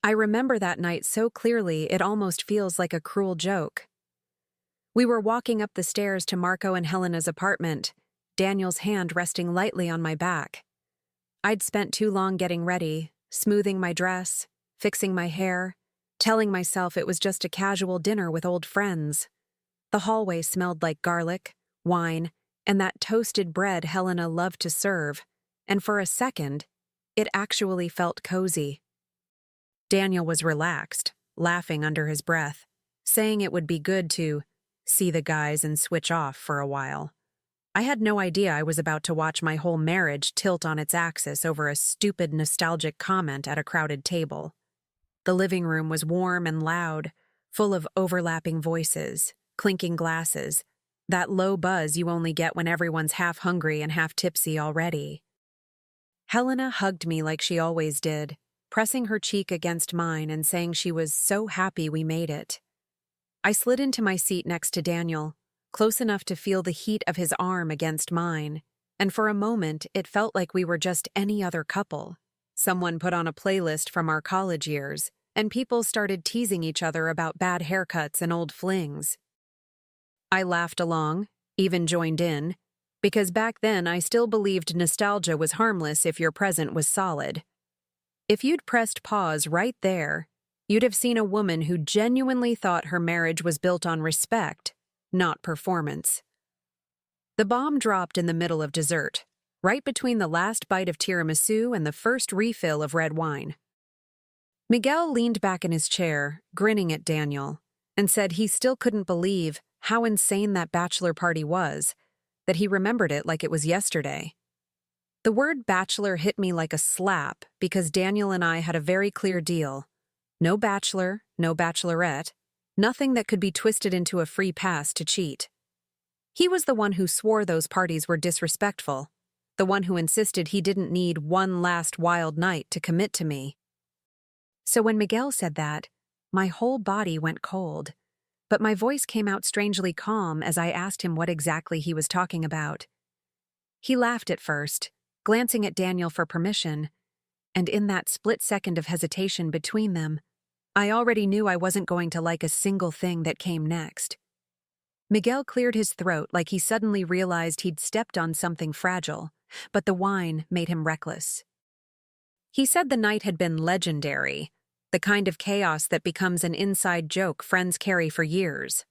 I remember that night so clearly it almost feels like a cruel joke. We were walking up the stairs to Marco and Helena's apartment, Daniel's hand resting lightly on my back. I'd spent too long getting ready, smoothing my dress, fixing my hair, telling myself it was just a casual dinner with old friends. The hallway smelled like garlic, wine, and that toasted bread Helena loved to serve, and for a second, it actually felt cozy. Daniel was relaxed, laughing under his breath, saying it would be good to see the guys and switch off for a while. I had no idea I was about to watch my whole marriage tilt on its axis over a stupid nostalgic comment at a crowded table. The living room was warm and loud, full of overlapping voices, clinking glasses, that low buzz you only get when everyone's half hungry and half tipsy already. Helena hugged me like she always did, pressing her cheek against mine and saying she was so happy we made it. I slid into my seat next to Daniel, close enough to feel the heat of his arm against mine, and for a moment it felt like we were just any other couple. Someone put on a playlist from our college years, and people started teasing each other about bad haircuts and old flings. I laughed along, even joined in, because back then I still believed nostalgia was harmless if your present was solid. If you'd pressed pause right there, you'd have seen a woman who genuinely thought her marriage was built on respect, not performance. The bomb dropped in the middle of dessert, right between the last bite of tiramisu and the first refill of red wine. Miguel leaned back in his chair, grinning at Daniel, and said he still couldn't believe how insane that bachelor party was, that he remembered it like it was yesterday. The word bachelor hit me like a slap because Daniel and I had a very clear deal. No bachelor, no bachelorette, nothing that could be twisted into a free pass to cheat. He was the one who swore those parties were disrespectful, the one who insisted he didn't need one last wild night to commit to me. So when Miguel said that, my whole body went cold, but my voice came out strangely calm as I asked him what exactly he was talking about. He laughed at first, glancing at Daniel for permission, and in that split second of hesitation between them, I already knew I wasn't going to like a single thing that came next. Miguel cleared his throat like he suddenly realized he'd stepped on something fragile, but the wine made him reckless. He said the night had been legendary, the kind of chaos that becomes an inside joke friends carry for years.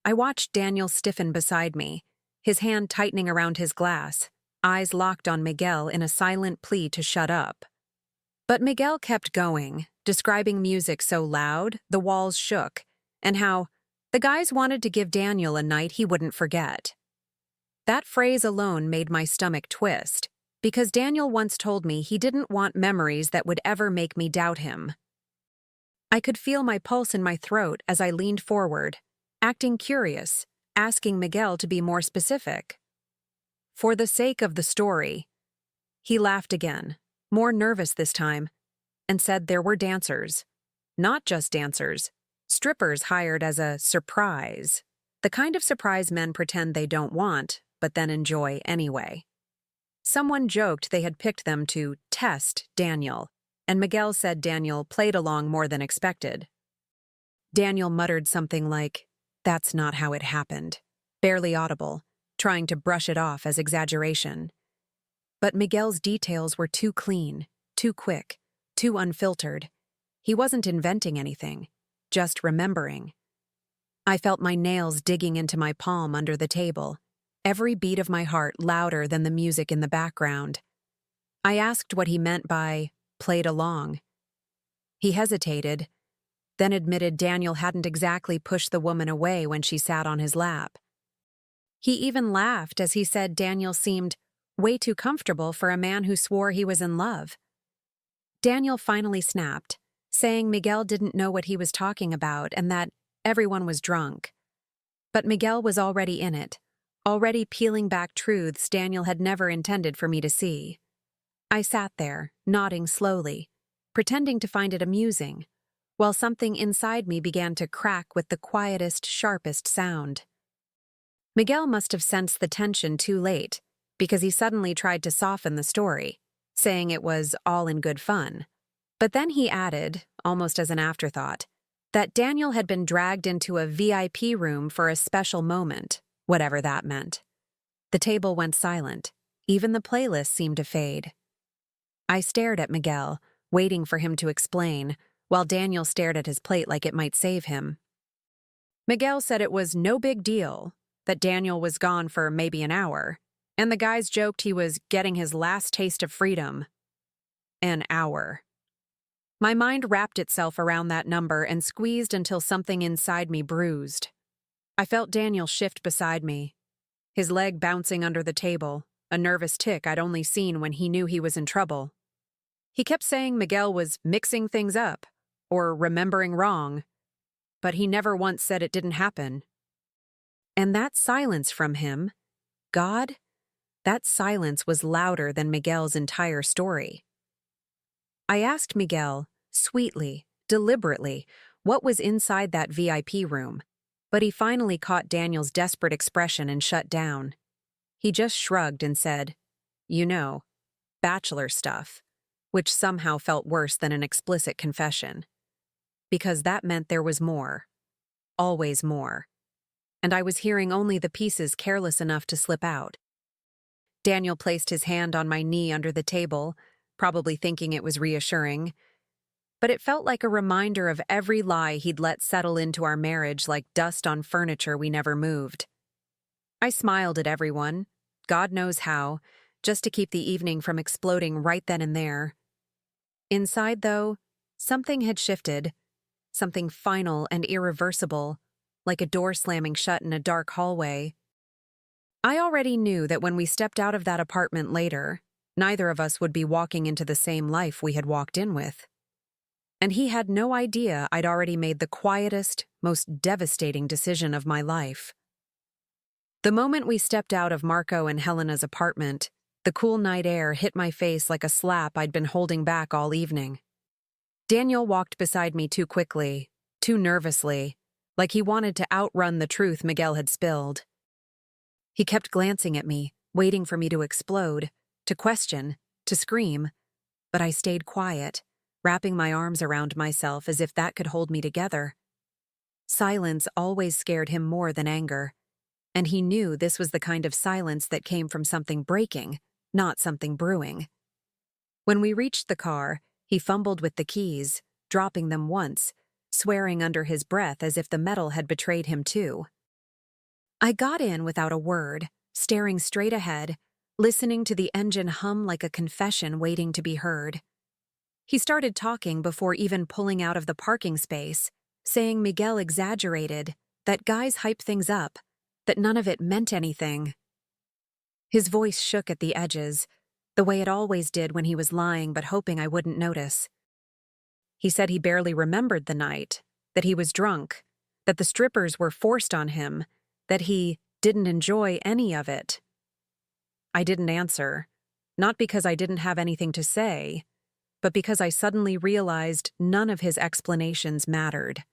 I watched Daniel stiffen beside me, his hand tightening around his glass, eyes locked on Miguel in a silent plea to shut up. But Miguel kept going, describing music so loud the walls shook, and how the guys wanted to give Daniel a night he wouldn't forget. That phrase alone made my stomach twist, because Daniel once told me he didn't want memories that would ever make me doubt him. I could feel my pulse in my throat as I leaned forward, acting curious, asking Miguel to be more specific. For the sake of the story, he laughed again, more nervous this time, and said there were dancers. Not just dancers, strippers hired as a surprise, the kind of surprise men pretend they don't want, but then enjoy anyway. Someone joked they had picked them to test Daniel, and Miguel said Daniel played along more than expected. Daniel muttered something like, "That's not how it happened," barely audible, trying to brush it off as exaggeration. But Miguel's details were too clean, too quick, too unfiltered. He wasn't inventing anything, just remembering. I felt my nails digging into my palm under the table, every beat of my heart louder than the music in the background. I asked what he meant by played along. He hesitated, then admitted Daniel hadn't exactly pushed the woman away when she sat on his lap. He even laughed as he said Daniel seemed way too comfortable for a man who swore he was in love. Daniel finally snapped, saying Miguel didn't know what he was talking about and that everyone was drunk. But Miguel was already in it, already peeling back truths Daniel had never intended for me to see. I sat there, nodding slowly, pretending to find it amusing, while something inside me began to crack with the quietest, sharpest sound. Miguel must have sensed the tension too late, because he suddenly tried to soften the story, saying it was all in good fun. But then he added, almost as an afterthought, that Daniel had been dragged into a VIP room for a special moment, whatever that meant. The table went silent. Even the playlist seemed to fade. I stared at Miguel, waiting for him to explain, while Daniel stared at his plate like it might save him. Miguel said it was no big deal, that Daniel was gone for maybe an hour, and the guys joked he was getting his last taste of freedom. An hour. My mind wrapped itself around that number and squeezed until something inside me bruised. I felt Daniel shift beside me, his leg bouncing under the table, a nervous tick I'd only seen when he knew he was in trouble. He kept saying Miguel was mixing things up, or remembering wrong, but he never once said it didn't happen. And that silence from him, God, that silence was louder than Miguel's entire story. I asked Miguel, sweetly, deliberately, what was inside that VIP room, but he finally caught Daniel's desperate expression and shut down. He just shrugged and said, "You know, bachelor stuff," which somehow felt worse than an explicit confession. Because that meant there was more. Always more. And I was hearing only the pieces careless enough to slip out. Daniel placed his hand on my knee under the table, probably thinking it was reassuring, but it felt like a reminder of every lie he'd let settle into our marriage like dust on furniture we never moved. I smiled at everyone, God knows how, just to keep the evening from exploding right then and there. Inside, though, something had shifted, something final and irreversible, like a door slamming shut in a dark hallway. I already knew that when we stepped out of that apartment later, neither of us would be walking into the same life we had walked in with. And he had no idea I'd already made the quietest, most devastating decision of my life. The moment we stepped out of Marco and Helena's apartment, the cool night air hit my face like a slap I'd been holding back all evening. Daniel walked beside me too quickly, too nervously, like he wanted to outrun the truth Miguel had spilled. He kept glancing at me, waiting for me to explode, to question, to scream, but I stayed quiet, wrapping my arms around myself as if that could hold me together. Silence always scared him more than anger, and he knew this was the kind of silence that came from something breaking, not something brewing. When we reached the car, he fumbled with the keys, dropping them once, swearing under his breath as if the metal had betrayed him too. I got in without a word, staring straight ahead, listening to the engine hum like a confession waiting to be heard. He started talking before even pulling out of the parking space, saying Miguel exaggerated, that guys hype things up, that none of it meant anything. His voice shook at the edges, the way it always did when he was lying but hoping I wouldn't notice. He said he barely remembered the night, that he was drunk, that the strippers were forced on him, that he didn't enjoy any of it. I didn't answer, not because I didn't have anything to say, but because I suddenly realized none of his explanations mattered.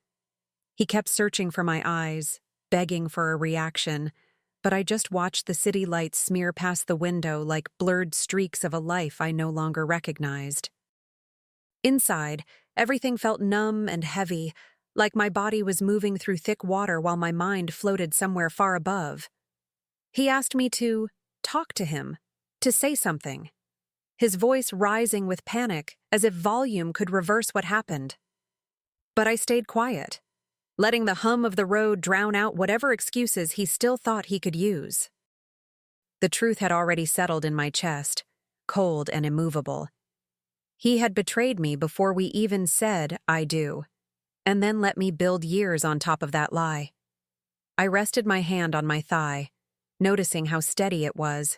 He kept searching for my eyes, begging for a reaction, but I just watched the city lights smear past the window like blurred streaks of a life I no longer recognized. Inside, everything felt numb and heavy, like my body was moving through thick water while my mind floated somewhere far above. He asked me to talk to him, to say something, his voice rising with panic as if volume could reverse what happened. But I stayed quiet, letting the hum of the road drown out whatever excuses he still thought he could use. The truth had already settled in my chest, cold and immovable. He had betrayed me before we even said, "I do," and then let me build years on top of that lie. I rested my hand on my thigh, noticing how steady it was,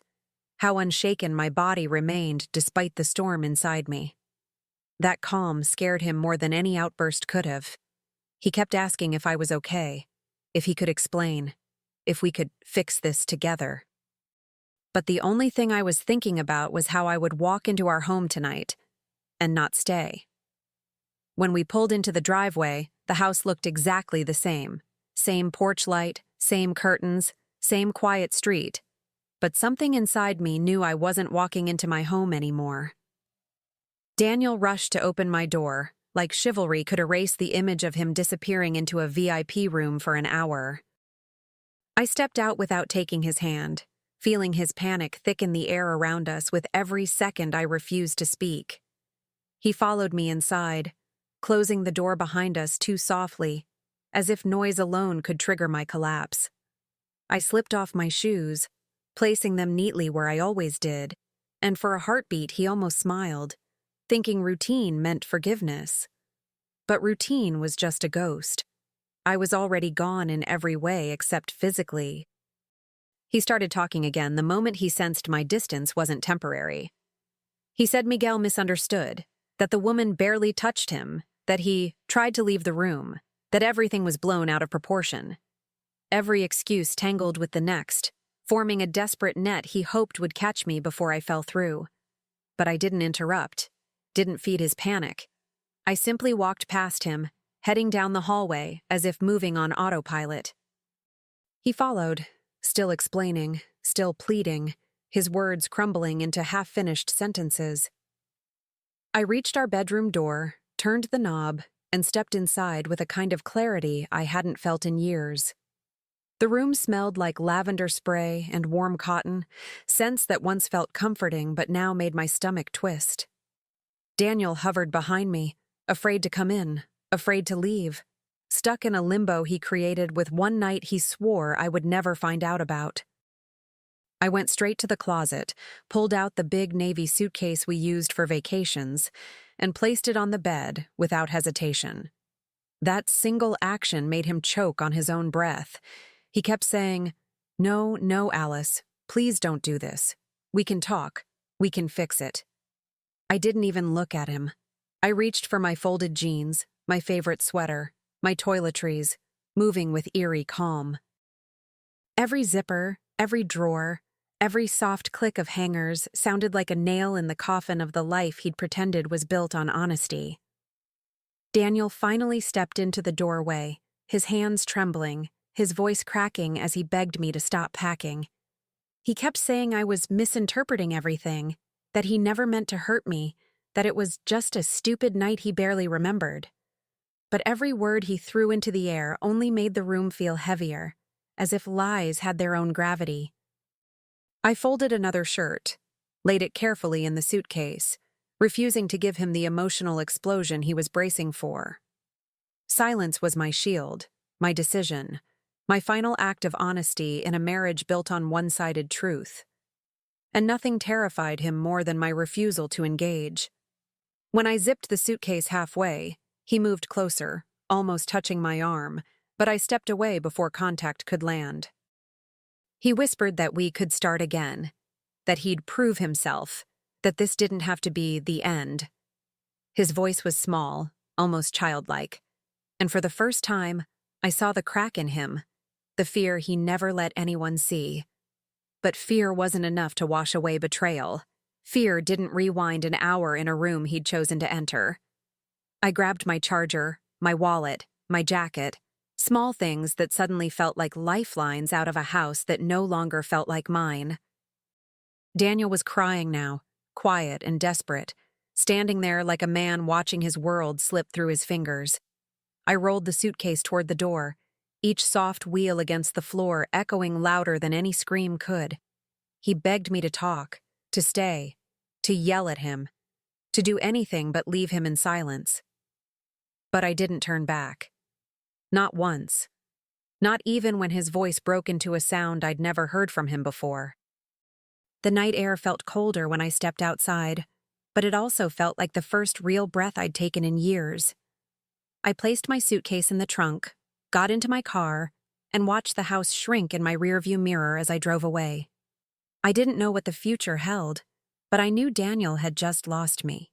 how unshaken my body remained despite the storm inside me. That calm scared him more than any outburst could have. He kept asking if I was okay, if he could explain, if we could fix this together. But the only thing I was thinking about was how I would walk into our home tonight and not stay. When we pulled into the driveway, the house looked exactly the same. Same porch light, same curtains, same quiet street. But something inside me knew I wasn't walking into my home anymore. Daniel rushed to open my door, like chivalry could erase the image of him disappearing into a VIP room for an hour. I stepped out without taking his hand, feeling his panic thicken the air around us with every second I refused to speak. He followed me inside, closing the door behind us too softly, as if noise alone could trigger my collapse. I slipped off my shoes, placing them neatly where I always did, and for a heartbeat he almost smiled, thinking routine meant forgiveness. But routine was just a ghost. I was already gone in every way except physically. He started talking again the moment he sensed my distance wasn't temporary. He said Miguel misunderstood, that the woman barely touched him, that he tried to leave the room, that everything was blown out of proportion. Every excuse tangled with the next, forming a desperate net he hoped would catch me before I fell through. But I didn't interrupt, didn't feed his panic. I simply walked past him, heading down the hallway as if moving on autopilot. He followed, still explaining, still pleading, his words crumbling into half-finished sentences. I reached our bedroom door, turned the knob, and stepped inside with a kind of clarity I hadn't felt in years. The room smelled like lavender spray and warm cotton, scents that once felt comforting but now made my stomach twist. Daniel hovered behind me, afraid to come in, afraid to leave, stuck in a limbo he created with one night he swore I would never find out about. I went straight to the closet, pulled out the big navy suitcase we used for vacations, and placed it on the bed without hesitation. That single action made him choke on his own breath. He kept saying, "No, no, Alice, please don't do this. We can talk. We can fix it." I didn't even look at him. I reached for my folded jeans, my favorite sweater, my toiletries, moving with eerie calm. Every zipper, every drawer, every soft click of hangers sounded like a nail in the coffin of the life he'd pretended was built on honesty. Daniel finally stepped into the doorway, his hands trembling, his voice cracking as he begged me to stop packing. He kept saying I was misinterpreting everything, that he never meant to hurt me, that it was just a stupid night he barely remembered. But every word he threw into the air only made the room feel heavier, as if lies had their own gravity. I folded another shirt, laid it carefully in the suitcase, refusing to give him the emotional explosion he was bracing for. Silence was my shield, my decision, my final act of honesty in a marriage built on one-sided truth. And nothing terrified him more than my refusal to engage. When I zipped the suitcase halfway, he moved closer, almost touching my arm, but I stepped away before contact could land. He whispered that we could start again, that he'd prove himself, that this didn't have to be the end. His voice was small, almost childlike, and for the first time, I saw the crack in him, the fear he never let anyone see. But fear wasn't enough to wash away betrayal. Fear didn't rewind an hour in a room he'd chosen to enter. I grabbed my charger, my wallet, my jacket, small things that suddenly felt like lifelines out of a house that no longer felt like mine. Daniel was crying now, quiet and desperate, standing there like a man watching his world slip through his fingers. I rolled the suitcase toward the door, each soft wheel against the floor echoing louder than any scream could. He begged me to talk, to stay, to yell at him, to do anything but leave him in silence. But I didn't turn back. Not once. Not even when his voice broke into a sound I'd never heard from him before. The night air felt colder when I stepped outside, but it also felt like the first real breath I'd taken in years. I placed my suitcase in the trunk, got into my car, and watched the house shrink in my rearview mirror as I drove away. I didn't know what the future held, but I knew Daniel had just lost me,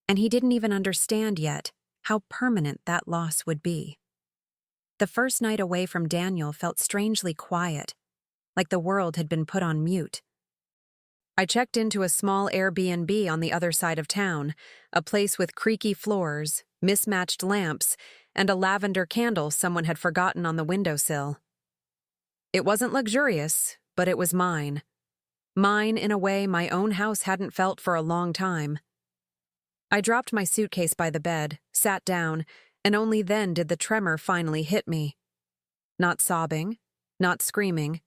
and he didn't even understand yet how permanent that loss would be. The first night away from Daniel felt strangely quiet, like the world had been put on mute. I checked into a small Airbnb on the other side of town, a place with creaky floors, mismatched lamps, and a lavender candle someone had forgotten on the windowsill. It wasn't luxurious, but it was mine. Mine in a way my own house hadn't felt for a long time. I dropped my suitcase by the bed, sat down, and only then did the tremor finally hit me. Not sobbing, not screaming,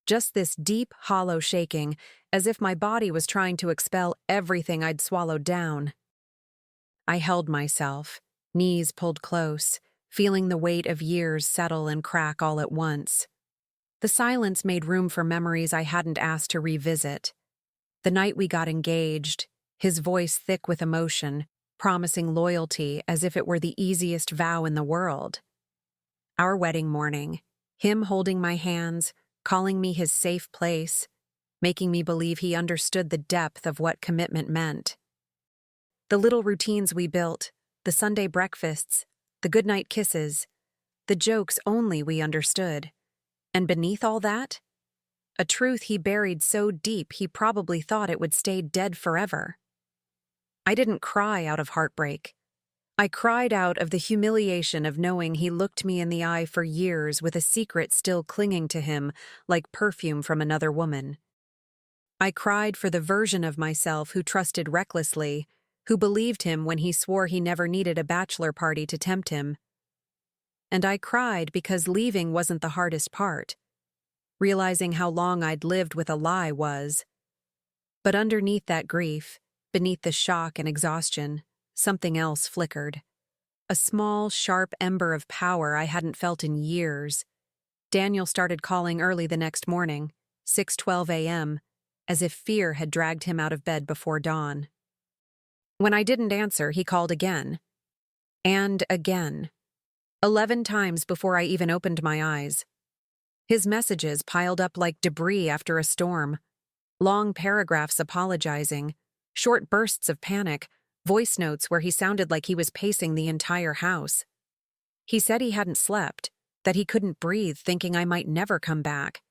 just this deep, hollow shaking, as if my body was trying to expel everything I'd swallowed down. I held myself, knees pulled close, feeling the weight of years settle and crack all at once. The silence made room for memories I hadn't asked to revisit. The night we got engaged, his voice thick with emotion, promising loyalty as if it were the easiest vow in the world. Our wedding morning, him holding my hands, calling me his safe place, making me believe he understood the depth of what commitment meant. The little routines we built, the Sunday breakfasts, the goodnight kisses, the jokes only we understood. And beneath all that, a truth he buried so deep he probably thought it would stay dead forever. I didn't cry out of heartbreak. I cried out of the humiliation of knowing he looked me in the eye for years with a secret still clinging to him like perfume from another woman. I cried for the version of myself who trusted recklessly, who believed him when he swore he never needed a bachelor party to tempt him. And I cried because leaving wasn't the hardest part. Realizing how long I'd lived with a lie was. But underneath that grief, beneath the shock and exhaustion, something else flickered. A small, sharp ember of power I hadn't felt in years. Daniel started calling early the next morning, 6:12 a.m., as if fear had dragged him out of bed before dawn. When I didn't answer, he called again. And again. 11 times before I even opened my eyes. His messages piled up like debris after a storm. Long paragraphs apologizing, short bursts of panic, voice notes where he sounded like he was pacing the entire house. He said he hadn't slept, that he couldn't breathe thinking I might never come back,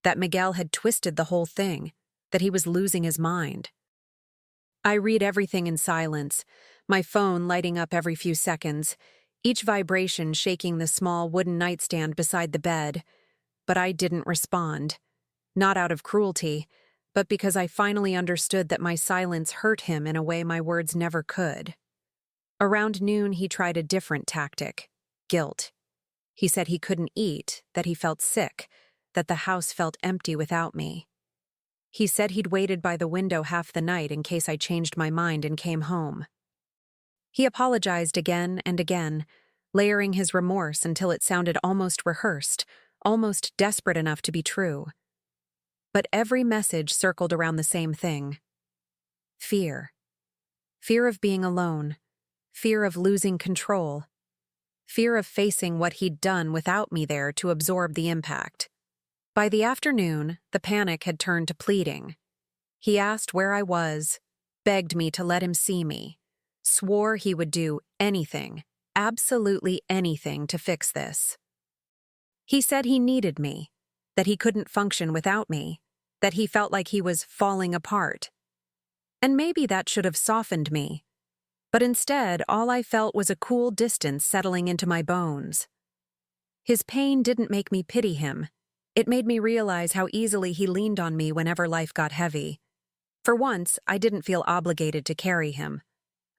that Miguel had twisted the whole thing, that he was losing his mind. I read everything in silence, my phone lighting up every few seconds, each vibration shaking the small wooden nightstand beside the bed. But I didn't respond, not out of cruelty, but because I finally understood that my silence hurt him in a way my words never could. Around noon, he tried a different tactic: guilt. He said he couldn't eat, that he felt sick, that the house felt empty without me. He said he'd waited by the window half the night in case I changed my mind and came home. He apologized again and again, layering his remorse until it sounded almost rehearsed, almost desperate enough to be true. But every message circled around the same thing: fear. Fear of being alone, fear of losing control, fear of facing what he'd done without me there to absorb the impact. By the afternoon, the panic had turned to pleading. He asked where I was, begged me to let him see me, swore he would do anything, absolutely anything to fix this. He said he needed me, that he couldn't function without me, that he felt like he was falling apart. And maybe that should have softened me. But instead, all I felt was a cool distance settling into my bones. His pain didn't make me pity him. It made me realize how easily he leaned on me whenever life got heavy. For once, I didn't feel obligated to carry him.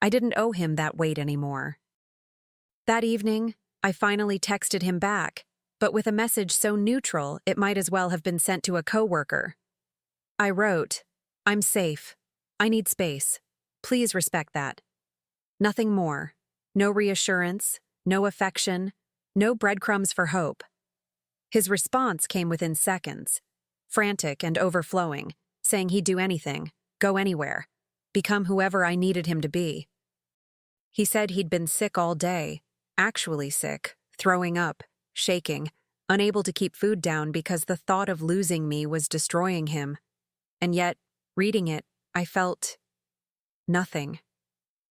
I didn't owe him that weight anymore. That evening, I finally texted him back, but with a message so neutral it might as well have been sent to a coworker. I wrote, "I'm safe. I need space. Please respect that." Nothing more. No reassurance, no affection, no breadcrumbs for hope. His response came within seconds, frantic and overflowing, saying he'd do anything, go anywhere, become whoever I needed him to be. He said he'd been sick all day, actually sick, throwing up, shaking, unable to keep food down because the thought of losing me was destroying him. And yet, reading it, I felt nothing.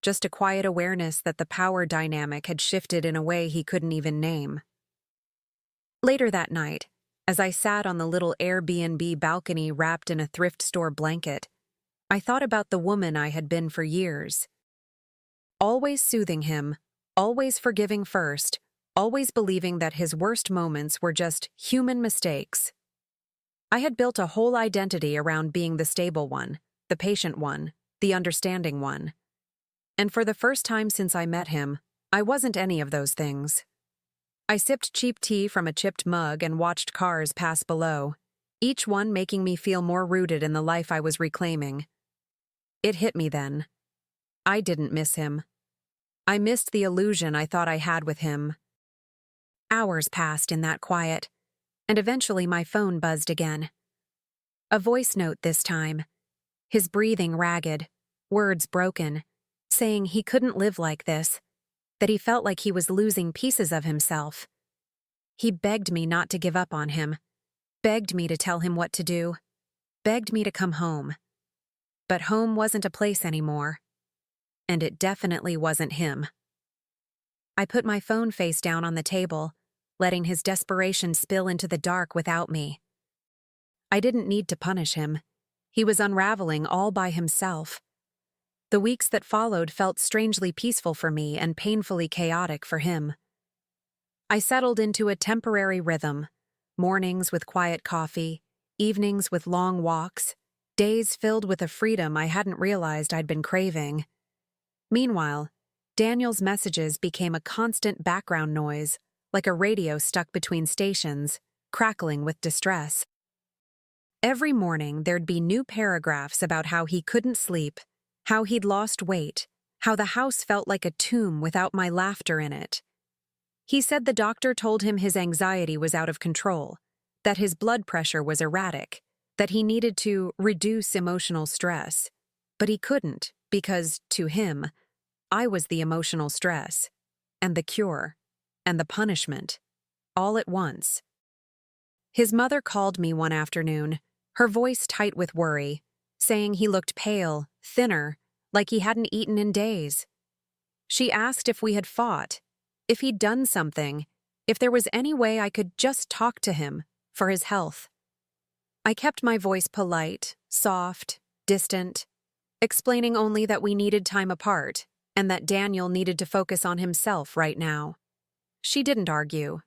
Just a quiet awareness that the power dynamic had shifted in a way he couldn't even name. Later that night, as I sat on the little Airbnb balcony wrapped in a thrift store blanket, I thought about the woman I had been for years. Always soothing him, always forgiving first, always believing that his worst moments were just human mistakes. I had built a whole identity around being the stable one, the patient one, the understanding one. And for the first time since I met him, I wasn't any of those things. I sipped cheap tea from a chipped mug and watched cars pass below, each one making me feel more rooted in the life I was reclaiming. It hit me then. I didn't miss him. I missed the illusion I thought I had with him. Hours passed in that quiet, and eventually my phone buzzed again. A voice note this time, his breathing ragged, words broken, saying he couldn't live like this, that he felt like he was losing pieces of himself. He begged me not to give up on him, begged me to tell him what to do, begged me to come home. But home wasn't a place anymore, and it definitely wasn't him. I put my phone face down on the table, letting his desperation spill into the dark without me. I didn't need to punish him. He was unraveling all by himself. The weeks that followed felt strangely peaceful for me and painfully chaotic for him. I settled into a temporary rhythm, mornings with quiet coffee, evenings with long walks, days filled with a freedom I hadn't realized I'd been craving. Meanwhile, Daniel's messages became a constant background noise, like a radio stuck between stations, crackling with distress. Every morning there'd be new paragraphs about how he couldn't sleep, how he'd lost weight, how the house felt like a tomb without my laughter in it. He said the doctor told him his anxiety was out of control, that his blood pressure was erratic, that he needed to reduce emotional stress. But he couldn't, because, to him, I was the emotional stress, and the cure, and the punishment, all at once. His mother called me one afternoon, her voice tight with worry, saying he looked pale, thinner, like he hadn't eaten in days. She asked if we had fought, if he'd done something, if there was any way I could just talk to him, for his health. I kept my voice polite, soft, distant, explaining only that we needed time apart, and that Daniel needed to focus on himself right now. She didn't argue,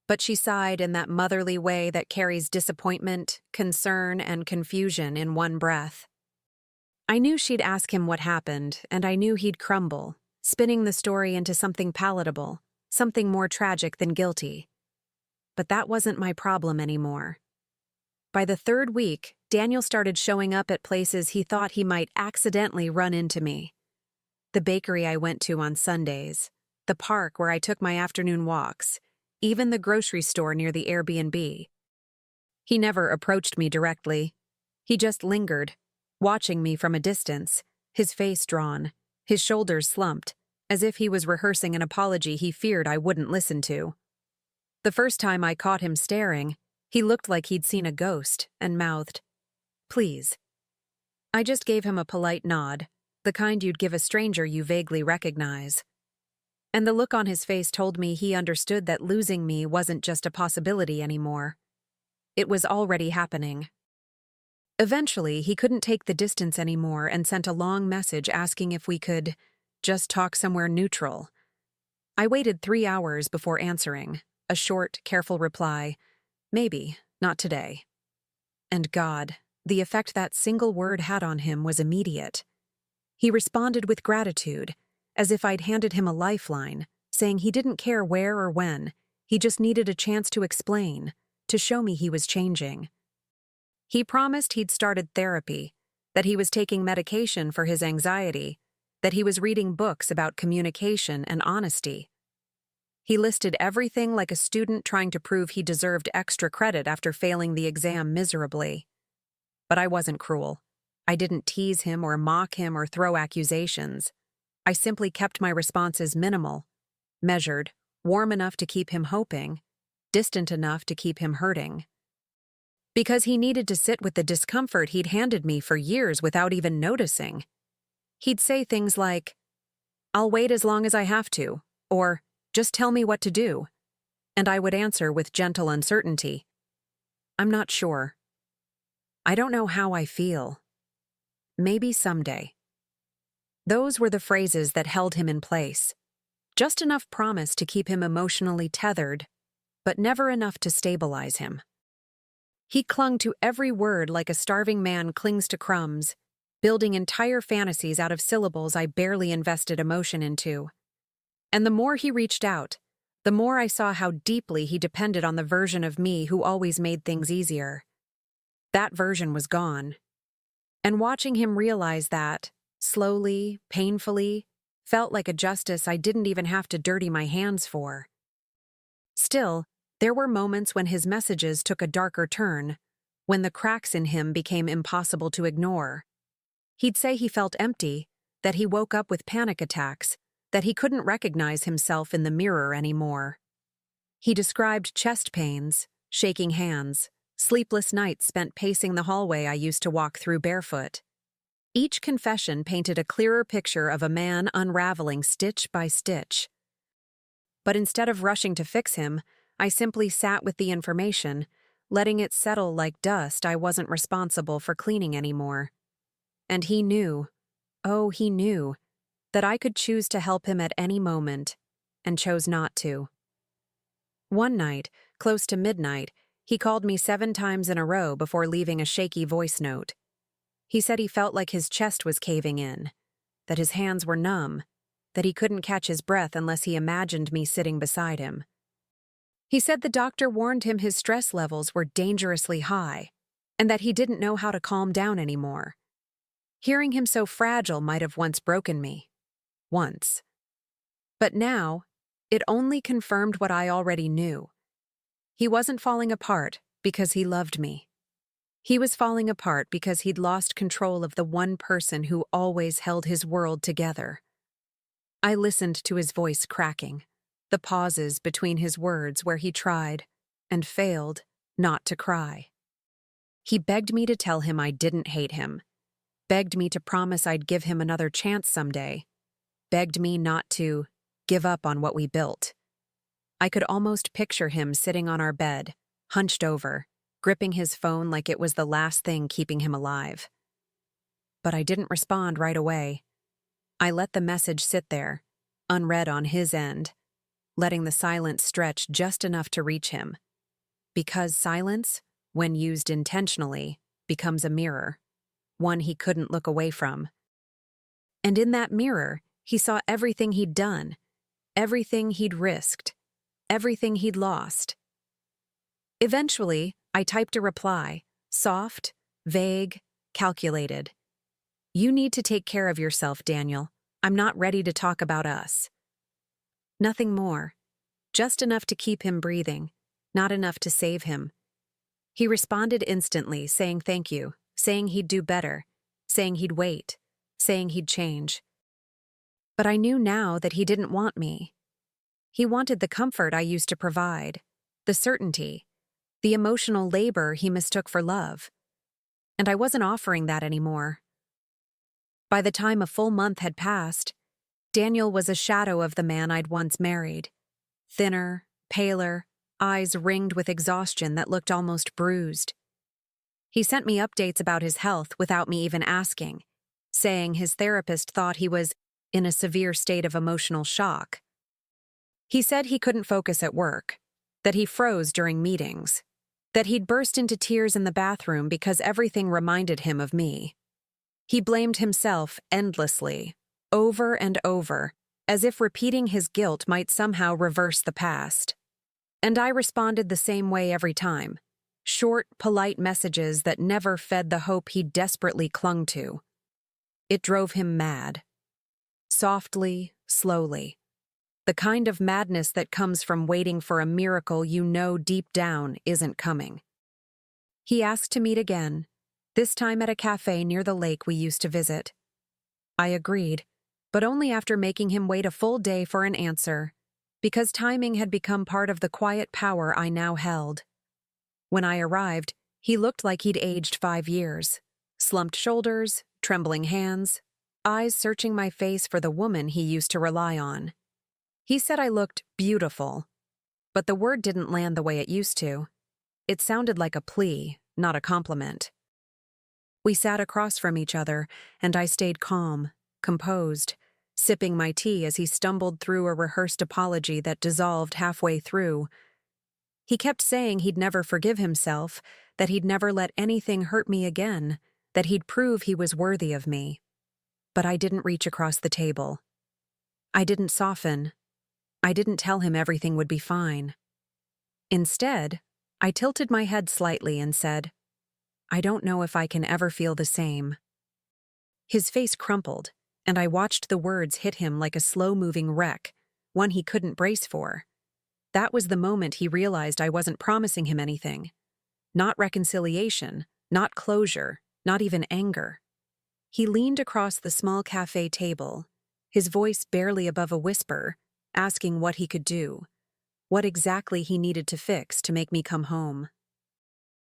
but she sighed in that motherly way that carries disappointment, concern, and confusion in one breath. I knew she'd ask him what happened, and I knew he'd crumble, spinning the story into something palatable, something more tragic than guilty. But that wasn't my problem anymore. By the third week, Daniel started showing up at places he thought he might accidentally run into me. The bakery I went to on Sundays, the park where I took my afternoon walks, even the grocery store near the Airbnb. He never approached me directly. He just lingered, watching me from a distance, his face drawn, his shoulders slumped, as if he was rehearsing an apology he feared I wouldn't listen to. The first time I caught him staring, he looked like he'd seen a ghost and mouthed, "Please." I just gave him a polite nod, the kind you'd give a stranger you vaguely recognize. And the look on his face told me he understood that losing me wasn't just a possibility anymore. It was already happening. Eventually, he couldn't take the distance anymore and sent a long message asking if we could just talk somewhere neutral. I waited 3 hours before answering, a short, careful reply, "Maybe, not today." And God, the effect that single word had on him was immediate. He responded with gratitude, as if I'd handed him a lifeline, saying he didn't care where or when, he just needed a chance to explain, to show me he was changing. He promised he'd started therapy, that he was taking medication for his anxiety, that he was reading books about communication and honesty. He listed everything like a student trying to prove he deserved extra credit after failing the exam miserably. But I wasn't cruel. I didn't tease him or mock him or throw accusations. I simply kept my responses minimal, measured, warm enough to keep him hoping, distant enough to keep him hurting. Because he needed to sit with the discomfort he'd handed me for years without even noticing. He'd say things like, "I'll wait as long as I have to," or, "Just tell me what to do." And I would answer with gentle uncertainty, "I'm not sure. I don't know how I feel. Maybe someday." Those were the phrases that held him in place. Just enough promise to keep him emotionally tethered, but never enough to stabilize him. He clung to every word like a starving man clings to crumbs, building entire fantasies out of syllables I barely invested emotion into. And the more he reached out, the more I saw how deeply he depended on the version of me who always made things easier. That version was gone. And watching him realize that, slowly, painfully, felt like a justice I didn't even have to dirty my hands for. Still, there were moments when his messages took a darker turn, when the cracks in him became impossible to ignore. He'd say he felt empty, that he woke up with panic attacks, that he couldn't recognize himself in the mirror anymore. He described chest pains, shaking hands, sleepless nights spent pacing the hallway I used to walk through barefoot. Each confession painted a clearer picture of a man unraveling stitch by stitch. But instead of rushing to fix him, I simply sat with the information, letting it settle like dust I wasn't responsible for cleaning anymore. And he knew, oh, he knew, that I could choose to help him at any moment, and chose not to. One night, close to midnight, he called me 7 times in a row before leaving a shaky voice note. He said he felt like his chest was caving in, that his hands were numb, that he couldn't catch his breath unless he imagined me sitting beside him. He said the doctor warned him his stress levels were dangerously high, and that he didn't know how to calm down anymore. Hearing him so fragile might have once broken me. Once. But now, it only confirmed what I already knew. He wasn't falling apart because he loved me. He was falling apart because he'd lost control of the one person who always held his world together. I listened to his voice cracking, the pauses between his words where he tried, and failed, not to cry. He begged me to tell him I didn't hate him, begged me to promise I'd give him another chance someday, begged me not to give up on what we built. I could almost picture him sitting on our bed, hunched over, gripping his phone like it was the last thing keeping him alive. But I didn't respond right away. I let the message sit there, unread on his end, letting the silence stretch just enough to reach him. Because silence, when used intentionally, becomes a mirror, one he couldn't look away from. And in that mirror, he saw everything he'd done, everything he'd risked, everything he'd lost. Eventually, I typed a reply, soft, vague, calculated. You need to take care of yourself, Daniel. I'm not ready to talk about us. Nothing more. Just enough to keep him breathing, not enough to save him. He responded instantly, saying thank you, saying he'd do better, saying he'd wait, saying he'd change. But I knew now that he didn't want me. He wanted the comfort I used to provide, the certainty, the emotional labor he mistook for love. And I wasn't offering that anymore. By the time a full month had passed, Daniel was a shadow of the man I'd once married. Thinner, paler, eyes ringed with exhaustion that looked almost bruised. He sent me updates about his health without me even asking, saying his therapist thought he was in a severe state of emotional shock. He said he couldn't focus at work, that he froze during meetings, that he'd burst into tears in the bathroom because everything reminded him of me. He blamed himself endlessly, over and over, as if repeating his guilt might somehow reverse the past. And I responded the same way every time. Short, polite messages that never fed the hope he desperately clung to. It drove him mad. Softly, slowly. The kind of madness that comes from waiting for a miracle you know deep down isn't coming. He asked to meet again, this time at a cafe near the lake we used to visit. I agreed, but only after making him wait a full day for an answer, because timing had become part of the quiet power I now held. When I arrived, he looked like he'd aged 5 years. Slumped shoulders, trembling hands, eyes searching my face for the woman he used to rely on. He said I looked beautiful, but the word didn't land the way it used to. It sounded like a plea, not a compliment. We sat across from each other, and I stayed calm, composed, sipping my tea as he stumbled through a rehearsed apology that dissolved halfway through. He kept saying he'd never forgive himself, that he'd never let anything hurt me again, that he'd prove he was worthy of me. But I didn't reach across the table. I didn't soften. I didn't tell him everything would be fine. Instead, I tilted my head slightly and said, "I don't know if I can ever feel the same." His face crumpled, and I watched the words hit him like a slow-moving wreck, one he couldn't brace for. That was the moment he realized I wasn't promising him anything. Not reconciliation, not closure, not even anger. He leaned across the small cafe table, his voice barely above a whisper, asking what he could do, what exactly he needed to fix to make me come home.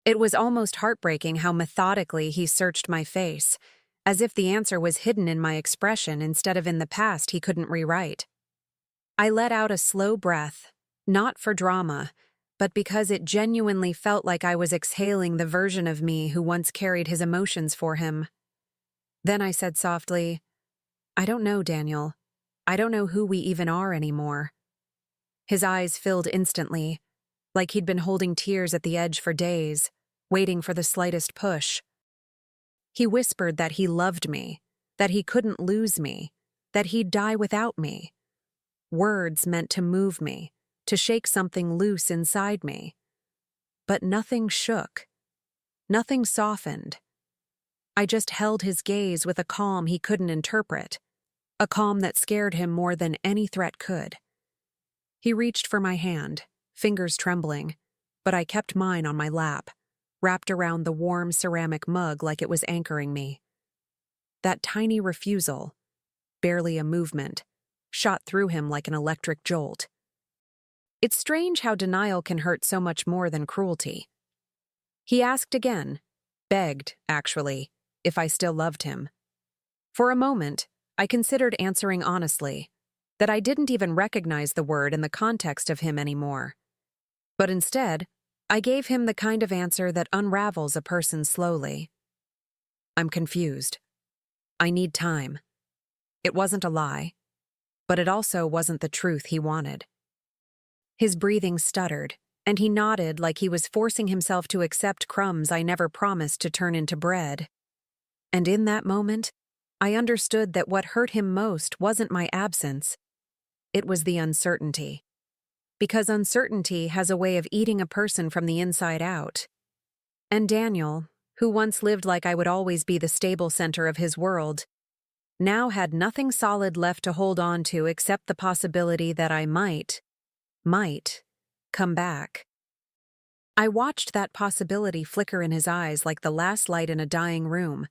It was almost heartbreaking how methodically he searched my face, as if the answer was hidden in my expression instead of in the past he couldn't rewrite. I let out a slow breath, not for drama, but because it genuinely felt like I was exhaling the version of me who once carried his emotions for him. Then I said softly, "I don't know, Daniel. I don't know who we even are anymore." His eyes filled instantly, like he'd been holding tears at the edge for days, waiting for the slightest push. He whispered that he loved me, that he couldn't lose me, that he'd die without me. Words meant to move me, to shake something loose inside me. But nothing shook. Nothing softened. I just held his gaze with a calm he couldn't interpret, a calm that scared him more than any threat could. He reached for my hand, fingers trembling, but I kept mine on my lap, wrapped around the warm ceramic mug like it was anchoring me. That tiny refusal, barely a movement, shot through him like an electric jolt. It's strange how denial can hurt so much more than cruelty. He asked again, begged, actually, if I still loved him. For a moment, I considered answering honestly, that I didn't even recognize the word in the context of him anymore. But instead, I gave him the kind of answer that unravels a person slowly. "I'm confused. I need time." It wasn't a lie, but it also wasn't the truth he wanted. His breathing stuttered, and he nodded like he was forcing himself to accept crumbs I never promised to turn into bread. And in that moment, I understood that what hurt him most wasn't my absence. It was the uncertainty. Because uncertainty has a way of eating a person from the inside out. And Daniel, who once lived like I would always be the stable center of his world, now had nothing solid left to hold on to except the possibility that I might come back. I watched that possibility flicker in his eyes like the last light in a dying room.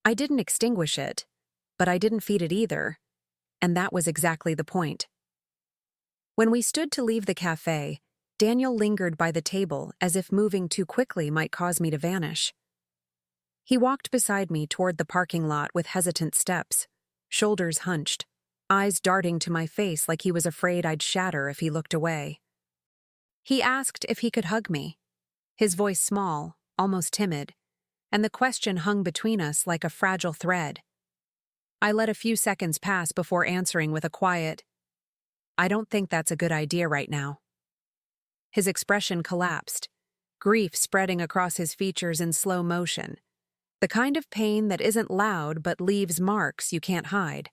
I didn't extinguish it, but I didn't feed it either, and that was exactly the point. When we stood to leave the cafe, Daniel lingered by the table as if moving too quickly might cause me to vanish. He walked beside me toward the parking lot with hesitant steps, shoulders hunched, eyes darting to my face like he was afraid I'd shatter if he looked away. He asked if he could hug me, his voice small, almost timid, and the question hung between us like a fragile thread. I let a few seconds pass before answering with a quiet, "I don't think that's a good idea right now." His expression collapsed, grief spreading across his features in slow motion, the kind of pain that isn't loud but leaves marks you can't hide.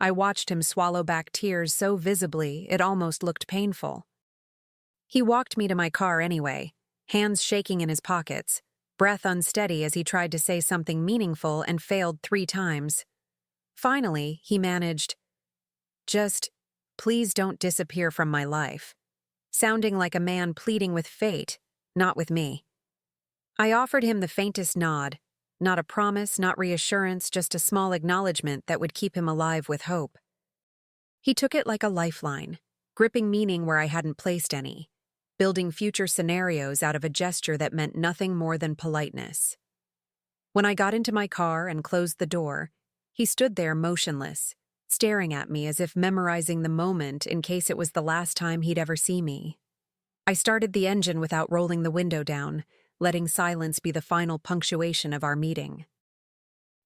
I watched him swallow back tears so visibly it almost looked painful. He walked me to my car anyway, hands shaking in his pockets, breath unsteady as he tried to say something meaningful and failed 3 times. Finally, he managed, "Just, please don't disappear from my life," sounding like a man pleading with fate, not with me. I offered him the faintest nod, not a promise, not reassurance, just a small acknowledgement that would keep him alive with hope. He took it like a lifeline, gripping meaning where I hadn't placed any, building future scenarios out of a gesture that meant nothing more than politeness. When I got into my car and closed the door, he stood there motionless, staring at me as if memorizing the moment in case it was the last time he'd ever see me. I started the engine without rolling the window down, letting silence be the final punctuation of our meeting.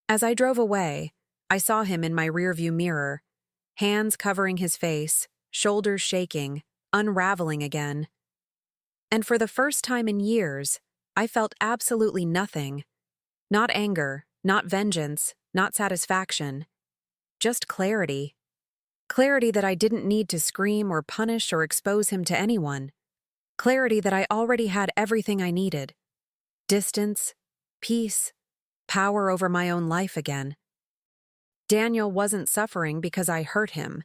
As I drove away, I saw him in my rearview mirror, hands covering his face, shoulders shaking, unraveling again. And for the first time in years, I felt absolutely nothing. Not anger, not vengeance, not satisfaction. Just clarity. Clarity that I didn't need to scream or punish or expose him to anyone. Clarity that I already had everything I needed. Distance, peace, power over my own life again. Daniel wasn't suffering because I hurt him.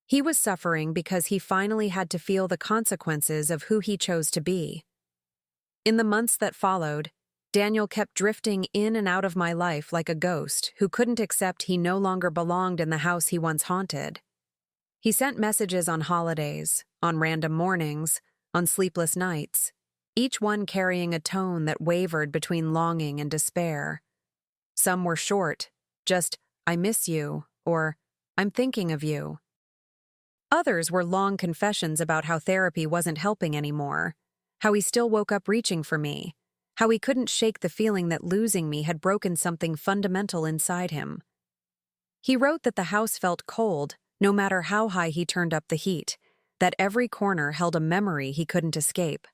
He was suffering because he finally had to feel the consequences of who he chose to be. In the months that followed, Daniel kept drifting in and out of my life like a ghost who couldn't accept he no longer belonged in the house he once haunted. He sent messages on holidays, on random mornings, on sleepless nights, each one carrying a tone that wavered between longing and despair. Some were short, just, "I miss you," or "I'm thinking of you." Others were long confessions about how therapy wasn't helping anymore, how he still woke up reaching for me, how he couldn't shake the feeling that losing me had broken something fundamental inside him. He wrote that the house felt cold, no matter how high he turned up the heat, that every corner held a memory he couldn't escape.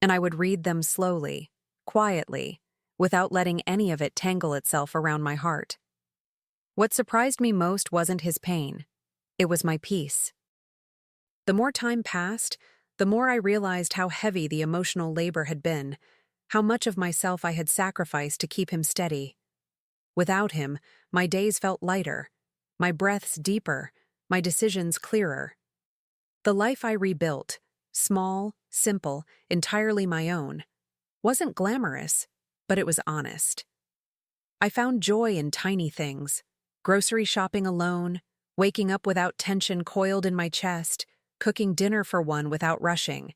And I would read them slowly, quietly, without letting any of it tangle itself around my heart. What surprised me most wasn't his pain. It was my peace. The more time passed, the more I realized how heavy the emotional labor had been, how much of myself I had sacrificed to keep him steady. Without him, my days felt lighter, my breaths deeper, my decisions clearer. The life I rebuilt, small, simple, entirely my own, wasn't glamorous, but it was honest. I found joy in tiny things: grocery shopping alone, waking up without tension coiled in my chest, cooking dinner for one without rushing.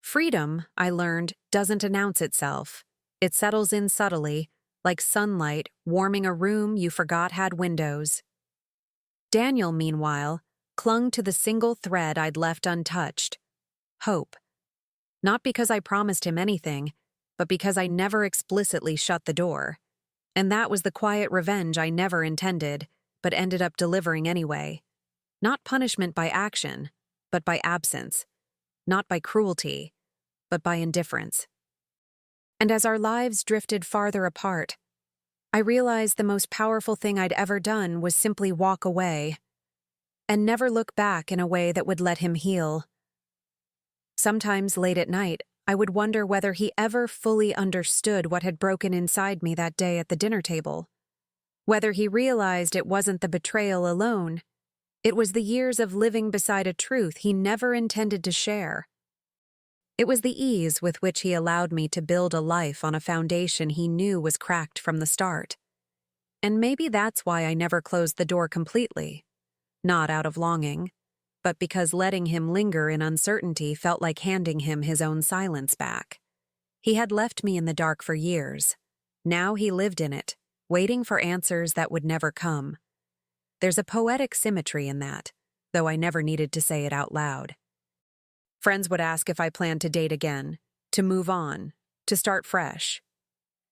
Freedom, I learned, doesn't announce itself. It settles in subtly, like sunlight warming a room you forgot had windows. Daniel, meanwhile, clung to the single thread I'd left untouched: hope. Not because I promised him anything, but because I never explicitly shut the door. And that was the quiet revenge I never intended, but ended up delivering anyway. Not punishment by action, but by absence. Not by cruelty, but by indifference. And as our lives drifted farther apart, I realized the most powerful thing I'd ever done was simply walk away and never look back in a way that would let him heal. Sometimes late at night, I would wonder whether he ever fully understood what had broken inside me that day at the dinner table. Whether he realized it wasn't the betrayal alone. It was the years of living beside a truth he never intended to share. It was the ease with which he allowed me to build a life on a foundation he knew was cracked from the start. And maybe that's why I never closed the door completely. Not out of longing, but because letting him linger in uncertainty felt like handing him his own silence back. He had left me in the dark for years. Now he lived in it, waiting for answers that would never come. There's a poetic symmetry in that, though I never needed to say it out loud. Friends would ask if I planned to date again, to move on, to start fresh.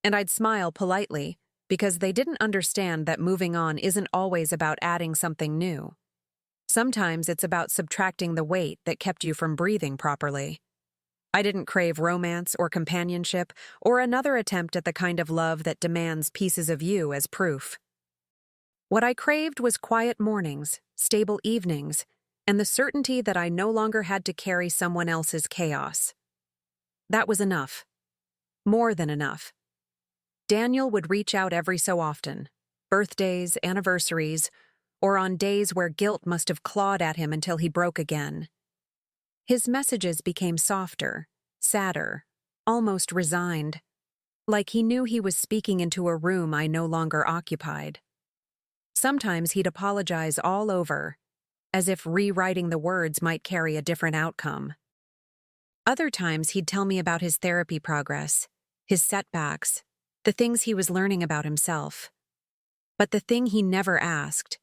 And I'd smile politely, because they didn't understand that moving on isn't always about adding something new. Sometimes it's about subtracting the weight that kept you from breathing properly. I didn't crave romance or companionship or another attempt at the kind of love that demands pieces of you as proof. What I craved was quiet mornings, stable evenings, and the certainty that I no longer had to carry someone else's chaos. That was enough. More than enough. Daniel would reach out every so often, birthdays, anniversaries, or on days where guilt must have clawed at him until he broke again. His messages became softer, sadder, almost resigned, like he knew he was speaking into a room I no longer occupied. Sometimes he'd apologize all over, as if rewriting the words might carry a different outcome. Other times he'd tell me about his therapy progress, his setbacks, the things he was learning about himself. But the thing he never asked,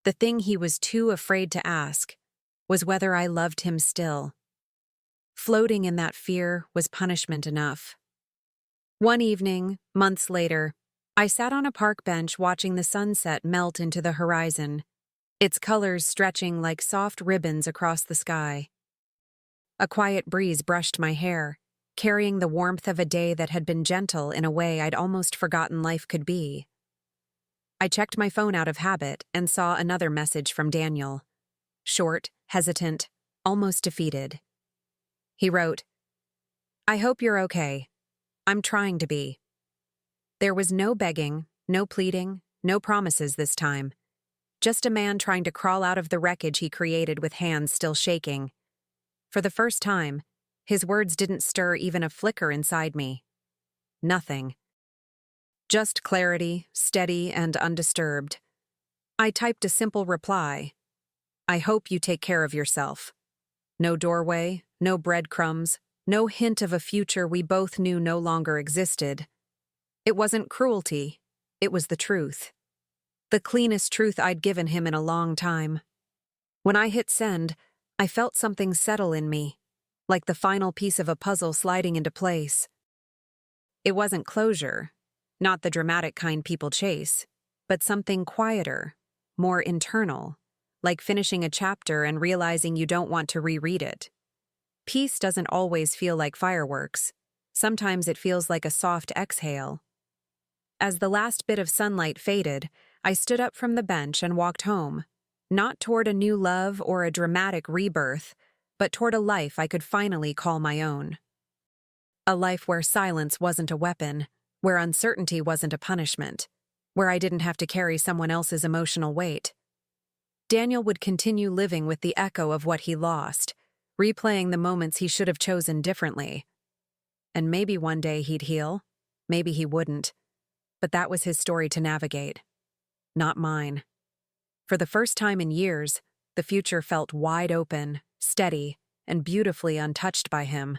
the thing he was too afraid to ask, was whether I loved him still. Floating in that fear was punishment enough. One evening, months later, I sat on a park bench watching the sunset melt into the horizon, its colors stretching like soft ribbons across the sky. A quiet breeze brushed my hair, carrying the warmth of a day that had been gentle in a way I'd almost forgotten life could be. I checked my phone out of habit and saw another message from Daniel. Short, hesitant, almost defeated. He wrote, "I hope you're okay. I'm trying to be." There was no begging, no pleading, no promises this time. Just a man trying to crawl out of the wreckage he created with hands still shaking. For the first time, his words didn't stir even a flicker inside me. Nothing. Just clarity, steady and undisturbed. I typed a simple reply. "I hope you take care of yourself." No doorway, no breadcrumbs, no hint of a future we both knew no longer existed. It wasn't cruelty, it was the truth. The cleanest truth I'd given him in a long time. When I hit send, I felt something settle in me, like the final piece of a puzzle sliding into place. It wasn't closure, not the dramatic kind people chase, but something quieter, more internal, like finishing a chapter and realizing you don't want to reread it. Peace doesn't always feel like fireworks. Sometimes it feels like a soft exhale. As the last bit of sunlight faded, I stood up from the bench and walked home, not toward a new love or a dramatic rebirth, but toward a life I could finally call my own. A life where silence wasn't a weapon, where uncertainty wasn't a punishment, where I didn't have to carry someone else's emotional weight. Daniel would continue living with the echo of what he lost, replaying the moments he should have chosen differently. And maybe one day he'd heal, maybe he wouldn't. But that was his story to navigate, not mine. For the first time in years, the future felt wide open, steady, and beautifully untouched by him.